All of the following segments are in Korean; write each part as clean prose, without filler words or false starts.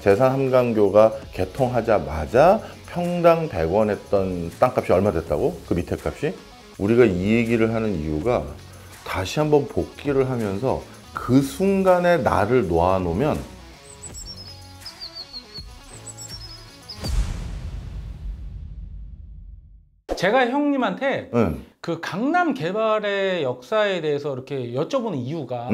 제산 함강교가 개통하자마자 평당 100원 했던 땅값이 얼마 됐다고? 그 밑에 값이? 우리가 이 얘기를 하는 이유가 다시 한번 복기를 하면서 그 순간에 나를 놓아놓으면 제가 형님한테 그 강남 개발의 역사에 대해서 이렇게 여쭤보는 이유가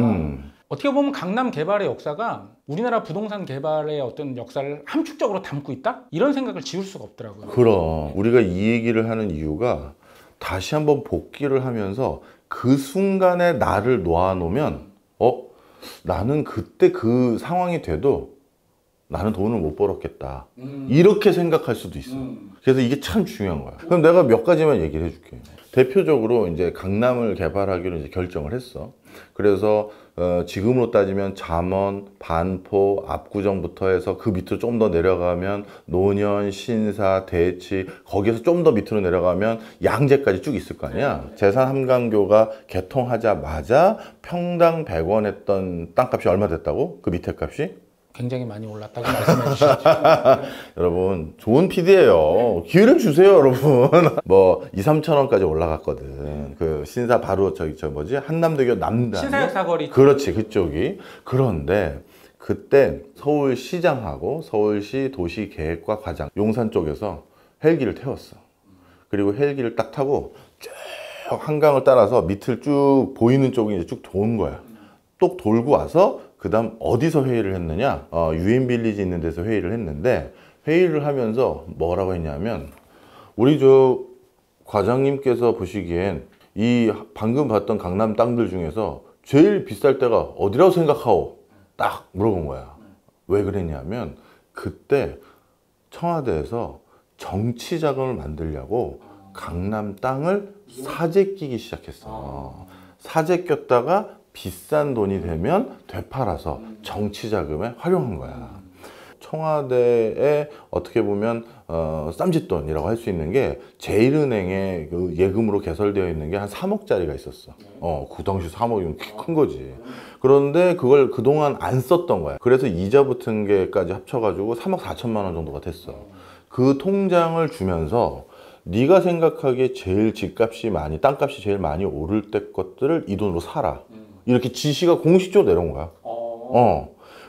어떻게 보면 강남 개발의 역사가 우리나라 부동산 개발의 어떤 역사를 함축적으로 담고 있다? 이런 생각을 지울 수가 없더라고요. 그럼 우리가 이 얘기를 하는 이유가 다시 한번 복기를 하면서 그 순간에 나를 놓아놓으면 나는 그때 그 상황이 돼도 나는 돈을 못 벌었겠다 이렇게 생각할 수도 있어. 그래서 이게 참 중요한 거야. 그럼 내가 몇 가지만 얘기를 해줄게. 대표적으로 이제 강남을 개발하기로 이제 결정을 했어. 그래서 지금으로 따지면 잠원, 반포, 압구정부터 해서 그 밑으로 좀 더 내려가면 노년, 신사, 대치, 거기에서 좀 더 밑으로 내려가면 양재까지 쭉 있을 거 아니야. 제산 함강교가 개통하자마자 평당 100원 했던 땅값이 얼마 됐다고? 그 밑에 값이? 굉장히 많이 올랐다고 말씀해 주시죠. 여러분 좋은 PD예요. 기회를 주세요, 여러분. 뭐 2, 3천 원까지 올라갔거든. 그 신사 바로 저 뭐지? 한남대교 남단. 신사역 사거리. 그렇지, 그쪽이. 그런데 그때 서울시장하고 서울시 도시계획과 과장 용산 쪽에서 헬기를 태웠어. 그리고 헬기를 딱 타고 쭉 한강을 따라서 밑을 쭉 보이는 쪽이 이제 쭉 도는 거야. 또 돌고 와서 그 다음 어디서 회의를 했느냐? 유엔빌리지 있는 데서 회의를 했는데, 회의를 하면서 뭐라고 했냐면, 우리 저 과장님께서 보시기엔 이 방금 봤던 강남 땅들 중에서 제일 비쌀 데가 어디라고 생각하오? 딱 물어본 거야. 왜 그랬냐면 그때 청와대에서 정치 자금을 만들려고 강남 땅을 사재 끼기 시작했어. 사재 꼈다가 비싼 돈이 되면 되팔아서 정치 자금에 활용한 거야. 청와대에 어떻게 보면 쌈짓돈이라고 할 수 있는 게 제일은행에 그 예금으로 개설되어 있는 게 한 3억짜리가 있었어. 그 당시 3억이면 큰 거지. 그런데 그걸 그동안 안 썼던 거야. 그래서 이자 붙은 게까지 합쳐가지고 3억 4천만 원 정도가 됐어. 그 통장을 주면서 네가 생각하기에 제일 집값이 많이, 땅값이 제일 많이 오를 때 것들을 이 돈으로 사라. 이렇게 지시가 공식적으로 내려온 거야.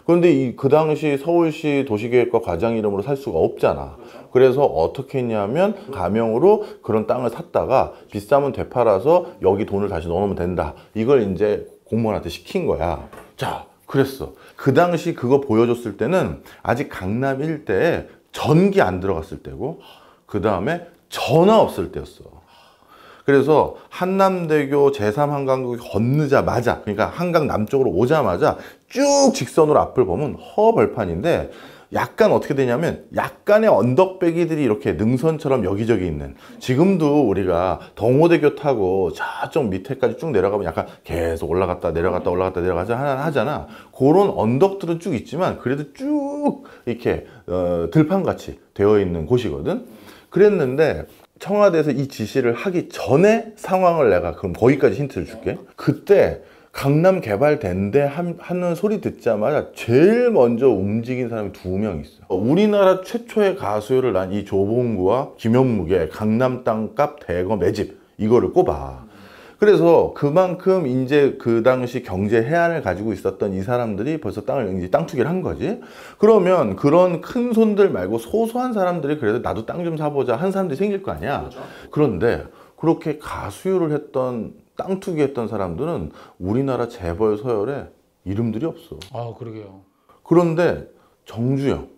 그런데 그 당시 서울시 도시계획과 과장 이름으로 살 수가 없잖아. 그래서 어떻게 했냐면 가명으로 그런 땅을 샀다가 비싸면 되팔아서 여기 돈을 다시 넣어놓으면 된다. 이걸 이제 공무원한테 시킨 거야. 자, 그랬어. 그 당시 그거 보여줬을 때는 아직 강남 일대에 전기 안 들어갔을 때고, 그 다음에 전화 없을 때였어. 그래서 한남대교 제3한강교 건너자마자, 그러니까 한강 남쪽으로 오자마자 쭉 직선으로 앞을 보면 허벌판인데, 약간 어떻게 되냐면 약간의 언덕배기들이 이렇게 능선처럼 여기저기 있는, 지금도 우리가 동호대교 타고 저쪽 밑에까지 쭉 내려가면 약간 계속 올라갔다 내려갔다 올라갔다 내려가자 하잖아. 그런 언덕들은 쭉 있지만 그래도 쭉 이렇게 들판같이 되어 있는 곳이거든. 그랬는데 청와대에서 이 지시를 하기 전에 상황을 내가 그럼 거기까지 힌트를 줄게. 그때 강남 개발된대 하는 소리 듣자마자 제일 먼저 움직인 사람이 2명 있어. 우리나라 최초의 가수요를 난 이 조봉구와 김현묵의 강남 땅값 대거 매집, 이거를 꼽아. 그래서 그만큼 이제 그 당시 경제 해안을 가지고 있었던 이 사람들이 벌써 땅을 이제 땅 투기를 한 거지. 그러면 그런 큰 손들 말고 소소한 사람들이 그래도 나도 땅 좀 사보자 한 사람들이 생길 거 아니야. 그렇죠. 그런데 그렇게 가수요를 했던, 땅 투기했던 사람들은 우리나라 재벌 서열에 이름들이 없어. 아, 그러게요. 그런데 정주영,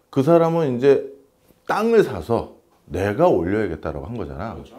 그 사람은 이제 땅을 사서 내가 올려야겠다라고 한 거잖아. 그렇죠.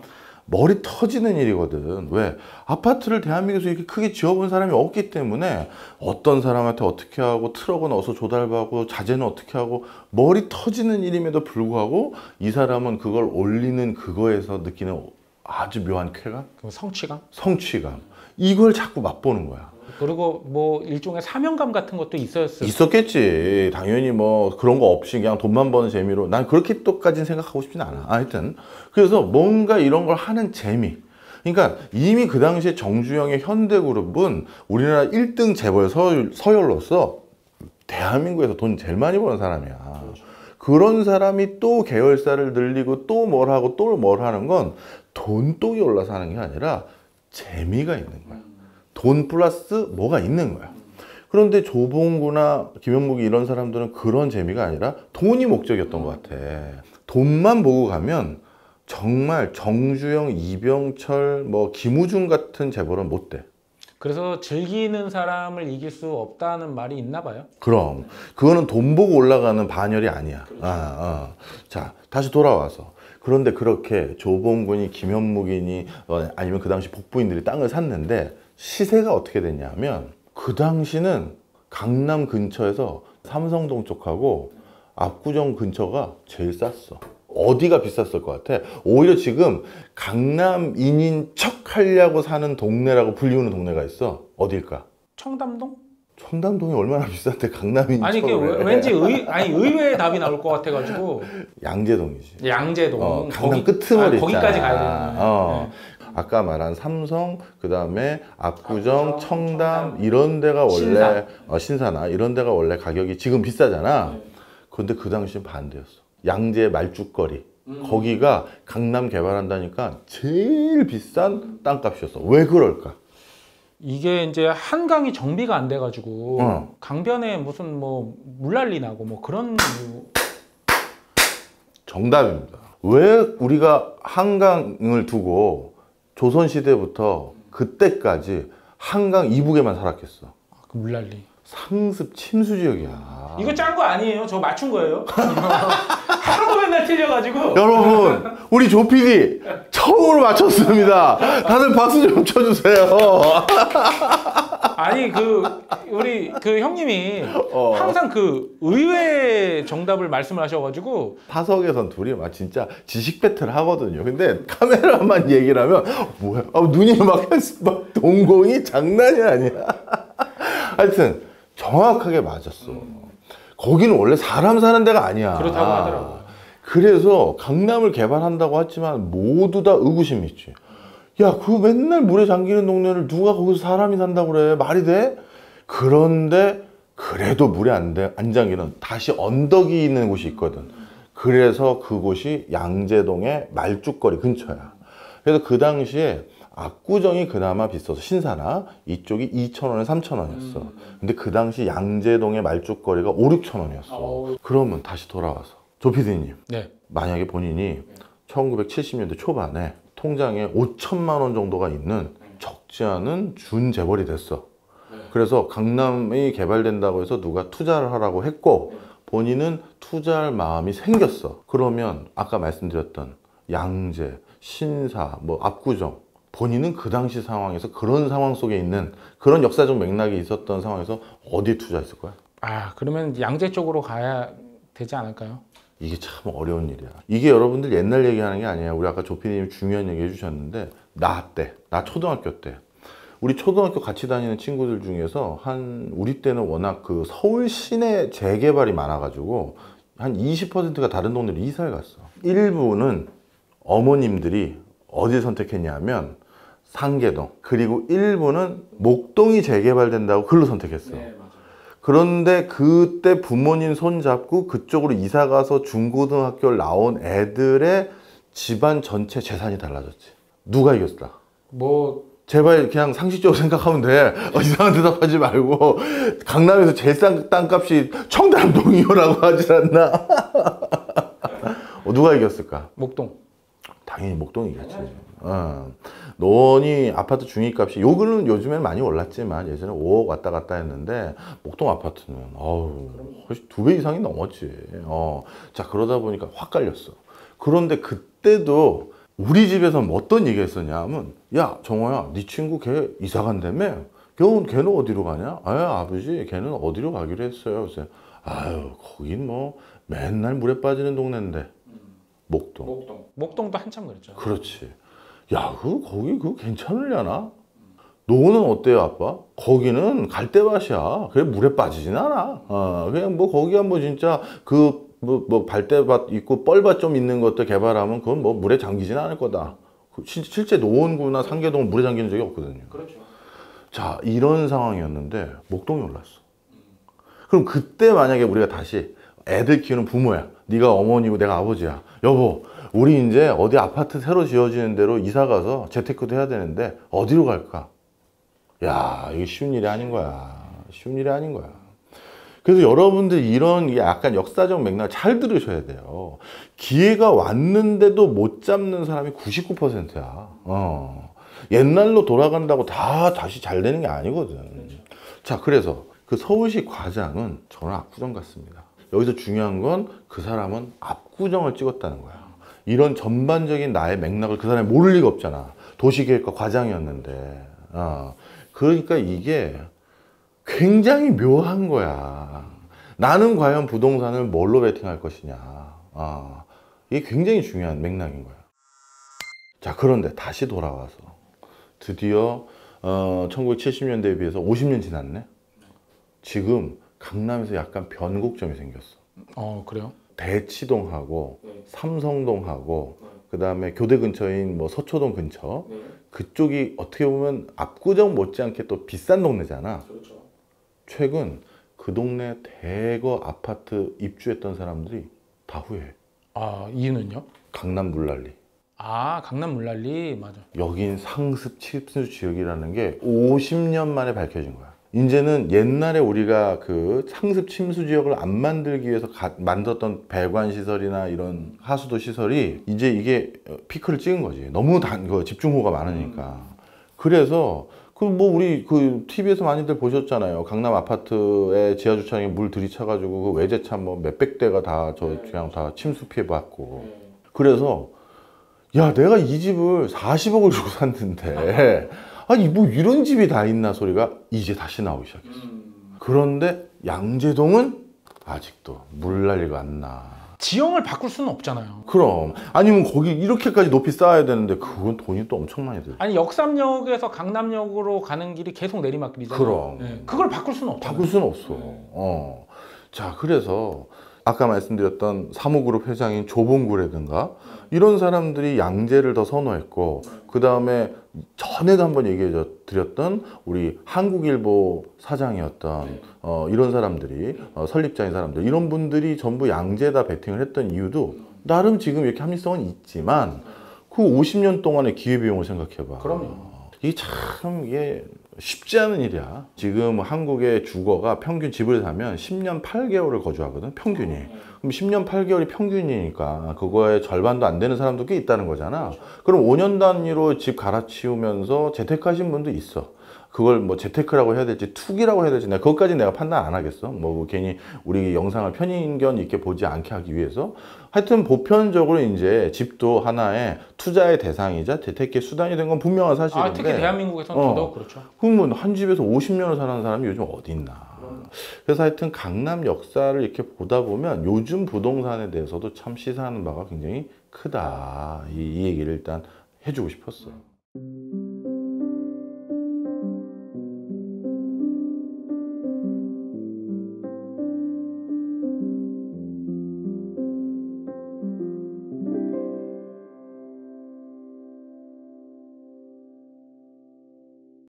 머리 터지는 일이거든. 왜? 아파트를 대한민국에서 이렇게 크게 지어본 사람이 없기 때문에 어떤 사람한테 어떻게 하고 트럭은 어디서 조달받고 자재는 어떻게 하고, 머리 터지는 일임에도 불구하고 이 사람은 그걸 올리는 그거에서 느끼는 아주 묘한 쾌감? 성취감? 성취감. 이걸 자꾸 맛보는 거야. 그리고 뭐 일종의 사명감 같은 것도 있었겠지. 당연히 뭐 그런 거 없이 그냥 돈만 버는 재미로, 난 그렇게 또까지는 생각하고 싶지는 않아. 하여튼 그래서 뭔가 이런 걸 하는 재미. 그러니까 이미 그 당시에 정주영의 현대그룹은 우리나라 1등 재벌 서열로서 대한민국에서 돈 제일 많이 버는 사람이야. 그런 사람이 또 계열사를 늘리고 또 뭘 하고 또 뭘 하는 건 돈독이 올라서 하는 게 아니라 재미가 있는 거야. 돈 플러스 뭐가 있는 거야. 그런데 조봉구나 김현묵이 이런 사람들은 그런 재미가 아니라 돈이 목적이었던 것 같아. 돈만 보고 가면 정말 정주영, 이병철, 뭐 김우중 같은 재벌은 못 돼. 그래서 즐기는 사람을 이길 수 없다는 말이 있나 봐요. 그럼 그거는 돈 보고 올라가는 반열이 아니야. 자, 다시 돌아와서 그런데 그렇게 조봉군이 김현묵이니 아니면 그 당시 복부인들이 땅을 샀는데 시세가 어떻게 됐냐면 그 당시는 강남 근처에서 삼성동 쪽하고 압구정 근처가 제일 쌌어. 어디가 비쌌을 것 같아? 오히려 지금 강남인인 척 하려고 사는 동네라고 불리우는 동네가 있어. 어딜까? 청담동? 청담동이 얼마나 비싼데 강남인인 아니 이게 척을 해. 왠지 의외의 답이 나올 것 같아가지고. 양재동이지. 양재동. 강남 끄트머리 있잖아. 거기까지 가야 되는. 네. 아까 말한 삼성, 그 다음에 압구정, 청담 이런 데가 원래 신사나 이런 데가 원래 가격이 지금 비싸잖아. 근데 그 당시엔 반대였어. 양재 말죽거리 거기가 강남 개발한다니까 제일 비싼 땅값이었어. 왜 그럴까? 이게 이제 한강이 정비가 안 돼가지고 강변에 무슨 뭐 물난리 나고 뭐 그런 정답입니다. 왜 우리가 한강을 두고 조선시대부터 그때까지 한강 이북에만 살았겠어? 그 물난리. 상습 침수 지역이야. 이거 짠 거 아니에요? 저 맞춘 거예요? 하도 맨날 틀려가지고. 여러분, 우리 조 PD 처음으로 맞췄습니다. 다들 박수 좀 쳐주세요. 아니 우리 형님이 항상 그 의외의 정답을 말씀을 하셔가지고 타석에선 둘이 막 진짜 지식 배틀 하거든요. 근데 카메라만 얘기를 하면 뭐야? 눈이 막 동공이 장난이 아니야. 하여튼 정확하게 맞았어. 거기는 원래 사람 사는 데가 아니야. 그렇다고 하더라고. 그래서 강남을 개발한다고 했지만 모두 다 의구심이 있지. 야, 그 맨날 물에 잠기는 동네를 누가 거기서 사람이 산다고 그래? 말이 돼? 그런데 그래도 물에 안 잠기는 다시 언덕이 있는 곳이 있거든. 그래서 그곳이 양재동의 말죽거리 근처야. 그래서 그 당시에 압구정이 그나마 비싸서 신사나 이쪽이 2,000원에 3,000원이었어. 근데 그 당시 양재동의 말죽거리가 5, 6,000원이었어. 그러면 다시 돌아와서 조 PD님, 네. 만약에 본인이 1970년대 초반에 통장에 5천만 원 정도가 있는 적지 않은 준재벌이 됐어. 그래서 강남이 개발된다고 해서 누가 투자를 하라고 했고 본인은 투자할 마음이 생겼어. 그러면 아까 말씀드렸던 양재, 신사, 뭐 압구정, 본인은 그 당시 상황에서 그런 상황 속에 있는 그런 역사적 맥락이 있었던 상황에서 어디에 투자했을 거야? 그러면 양재 쪽으로 가야 되지 않을까요? 이게 참 어려운 일이야. 이게 여러분들 옛날 얘기하는 게 아니야. 우리 아까 조피디님 중요한 얘기 해주셨는데 나 초등학교 때 우리 초등학교 같이 다니는 친구들 중에서 우리 때는 워낙 그 서울 시내 재개발이 많아가지고 한 20%가 다른 동네로 이사를 갔어. 일부는 어머님들이 어디 선택했냐면 상계동, 그리고 일부는 목동이 재개발된다고 글로 선택했어. 네, 맞아요. 그런데 그때 부모님 손잡고 그쪽으로 이사 가서 중고등학교를 나온 애들의 집안 전체 재산이 달라졌지. 누가 이겼을까? 제발 그냥 상식적으로 생각하면 돼. 이상한 대답하지 말고 강남에서 제일 싼 땅값이 청담동이요라고 하질 않나? 누가 이겼을까? 목동. 당연히 목동이 이겼지. 논이 아파트 중위값이 요즘에는 많이 올랐지만 예전에 5억 왔다 갔다 했는데 목동 아파트는 훨씬 2배 이상이 넘었지. 자, 그러다 보니까 확 깔렸어. 그런데 그때도 우리 집에서는 어떤 얘기 했었냐 하면, 야 정호야, 네 친구 걔 이사 간다며? 걔는 어디로 가냐? 아버지 걔는 어디로 가기로 했어요. 그래서 거긴 뭐 맨날 물에 빠지는 동네인데. 목동도 한참 그랬죠. 그렇지. 야, 거기 괜찮으려나? 노는 어때요, 아빠? 거기는 갈대밭이야. 그래, 물에 빠지진 않아. 그냥 뭐 거기가 뭐 진짜 뭐 발대밭 있고 뻘밭 좀 있는 것도 개발하면 그건 뭐 물에 잠기진 않을 거다. 실제 노원구나 상계동은 물에 잠기는 적이 없거든요. 그렇죠. 자, 이런 상황이었는데 목동이 올랐어. 그럼 그때 만약에 우리가 다시 애들 키우는 부모야. 네가 어머니고 내가 아버지야. 여보, 우리 이제 어디 아파트 새로 지어지는 데로 이사 가서 재테크도 해야 되는데 어디로 갈까? 야, 이게 쉬운 일이 아닌 거야. 쉬운 일이 아닌 거야. 그래서 여러분들 이런 약간 역사적 맥락을 잘 들으셔야 돼요. 기회가 왔는데도 못 잡는 사람이 99%야. 옛날로 돌아간다고 다 다시 잘 되는 게 아니거든. 자, 그래서 그 서울시 과장은 저는 압구정 같습니다. 여기서 중요한 건 그 사람은 압구정을 찍었다는 거야. 이런 전반적인 나의 맥락을 그 사람이 모를 리가 없잖아. 도시계획과 과장이었는데. 그러니까 이게 굉장히 묘한 거야. 나는 과연 부동산을 뭘로 베팅할 것이냐. 이게 굉장히 중요한 맥락인 거야. 자, 그런데 다시 돌아와서 드디어 1970년대에 비해서 50년 지났네. 지금 강남에서 약간 변곡점이 생겼어. 그래요? 대치동하고 삼성동하고 그 다음에 교대 근처인 뭐 서초동 근처 그쪽이 어떻게 보면 압구정 못지않게 또 비싼 동네잖아. 그렇죠. 최근 그 동네 대거 아파트 입주했던 사람들이 다 후회해. 이유는요? 강남 물난리. 강남 물난리 맞아. 여긴 상습 침수 지역이라는 게 50년 만에 밝혀진 거야. 이제는 옛날에 우리가 그 상습 침수 지역을 안 만들기 위해서 만들었던 배관 시설이나 이런 하수도 시설이 이제 이게 피크를 찍은 거지. 너무 집중호우가 많으니까. 그래서 우리 TV에서 많이들 보셨잖아요. 강남 아파트의 지하 주차장에 물 들이차가지고 그 외제차 뭐 몇백 대가 다 그냥 다 침수 피해 받고. 그래서 야, 내가 이 집을 40억을 주고 샀는데 아니 뭐 이런 집이 다 있나 소리가 이제 다시 나오기 시작했어. 그런데 양재동은 아직도 물난리가 안 나. 지형을 바꿀 수는 없잖아요. 그럼 아니면 거기 이렇게까지 높이 쌓아야 되는데 그건 돈이 또 엄청 많이 들어. 아니 역삼역에서 강남역으로 가는 길이 계속 내리막길이잖아요. 그럼 그걸 바꿀 수는 없잖아요. 바꿀 수는 없어. 자, 그래서 아까 말씀드렸던 사무그룹 회장인 조봉구라든가 이런 사람들이 양재를 더 선호했고, 그 다음에 전에도 한번 얘기해 드렸던 우리 한국일보 사장이었던 이런 사람들이 설립자인 사람들, 이런 분들이 전부 양재에다 베팅을 했던 이유도 나름 지금 이렇게 합리성은 있지만 그 50년 동안의 기회비용을 생각해봐. 그럼요. 이게 쉽지 않은 일이야. 지금 한국의 주거가 평균 집을 사면 10년 8개월을 거주하거든, 평균이. 그럼 10년 8개월이 평균이니까 그거의 절반도 안 되는 사람도 꽤 있다는 거잖아. 그럼 5년 단위로 집 갈아치우면서 재테크하신 분도 있어. 그걸 뭐 재테크라고 해야 될지 투기라고 해야 될지 그것까지 내가 판단 안 하겠어. 뭐 괜히 우리 영상을 편견 있게 보지 않게 하기 위해서. 하여튼 보편적으로 이제 집도 하나의 투자의 대상이자 재테크의 수단이 된 건 분명한 사실인데. 특히 대한민국에서는 더더욱 그렇죠. 그러면 한 집에서 50년을 사는 사람이 요즘 어디 있나. 그래서 하여튼 강남 역사를 이렇게 보다 보면 요즘 부동산에 대해서도 참 시사하는 바가 굉장히 크다. 이 얘기를 일단 해주고 싶었어.